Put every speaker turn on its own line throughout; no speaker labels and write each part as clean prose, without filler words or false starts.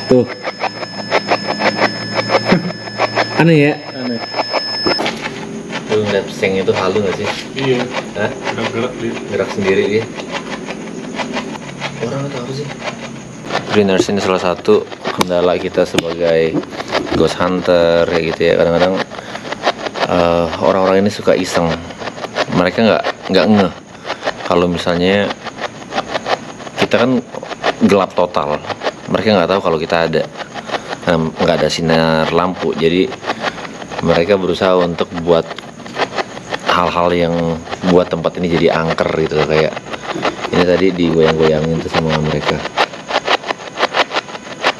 Tuh. Aneh ya?
Aneh.
Lu ngeliat seng itu halu gak sih?
Iya.
Hah?
Gerak-gerak dia.
Gerak sendiri dia. Orang atau apa sih? Greeners ini salah satu kendala kita sebagai ghost hunter kayak gitu ya. Kadang-kadang orang-orang ini suka iseng. Mereka nggak ngeh kalau misalnya kita kan gelap total. Mereka nggak tahu kalau kita ada, nggak ada sinar lampu. Jadi mereka berusaha untuk buat hal-hal yang buat tempat ini jadi angker gitu, kayak ini tadi digoyang-goyangin tuh sama mereka.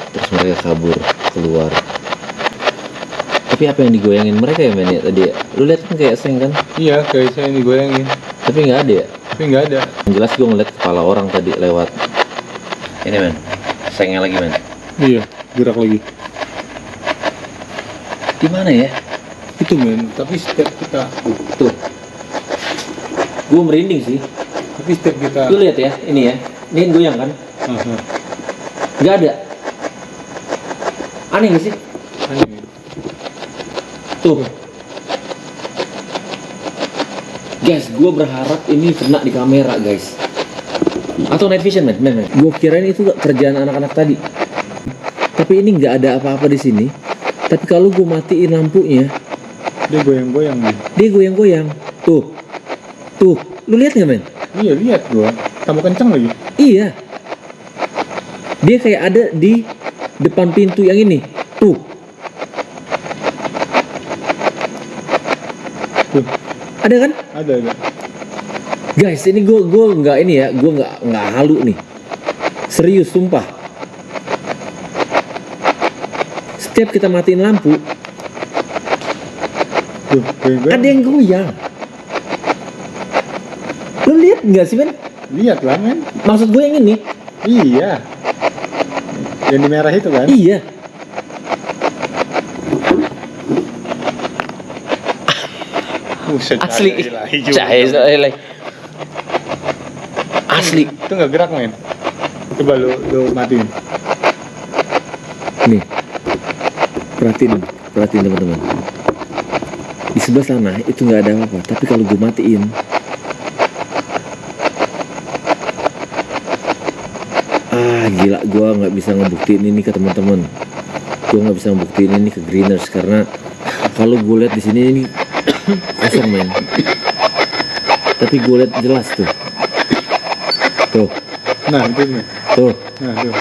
Terus mereka kabur keluar. Tapi apa yang digoyangin mereka ya, men, ya tadi ya? Lu lihat kan kayak seng kan?
Iya, kayak saya yang digoyangin.
Tapi nggak ada ya?
Tapi nggak ada.
Yang jelas gue ngeliat kepala orang tadi lewat. Ini men, sengnya lagi men.
Iya, gerak lagi.
Di mana ya?
Itu men, tapi setiap kita,
Tuh. Gue merinding sih.
tapi setiap kita.
Lu lihat ya, ini ya. Ini yang goyang kan?
Aha.
Nggak ada. Aneh gak sih?
Aneh. Men.
Tuh. Guys, gue berharap ini kena di kamera guys. Atau night vision men. Gue kirain itu kerjaan anak-anak tadi. Tapi ini nggak ada apa-apa di sini. Tapi kalau gue matiin lampunya,
Dia goyang-goyang men.
dia goyang-goyang. Tuh. Tuh. Lu lihat nggak men?
Iya, lihat gua. Tambah kencang lagi.
Iya. Dia kayak ada di depan pintu yang ini. Tuh.
Tuh,
Ada kan?
ada.
Guys, ini gue nggak ini ya, gue nggak halu nih. Serius, sumpah. Setiap kita matiin lampu,
Tuh, goyang-goyang.
ada yang goyang. Lu lihat nggak sih men?
Lihat lah men.
Maksud gue yang ini?
Iya. Yang di merah itu kan?
Iya.
Buset,
Asli.
ilahi juga.
Cahaya. Asli.
Itu nggak gerak men. Coba lu matiin.
Nih, perhatiin teman-teman. Di sebelah sana itu nggak ada apa-apa, tapi kalau gue matiin, gila, gue nggak bisa ngebuktiin ini ke teman-teman. Gue nggak bisa ngebuktiin ini ke Greeners karena kalau gue lihat di sini ini kosong men. Tapi gue lihat jelas tuh. Tuh,
Nah, itu men.
tuh.
Nah, tuh.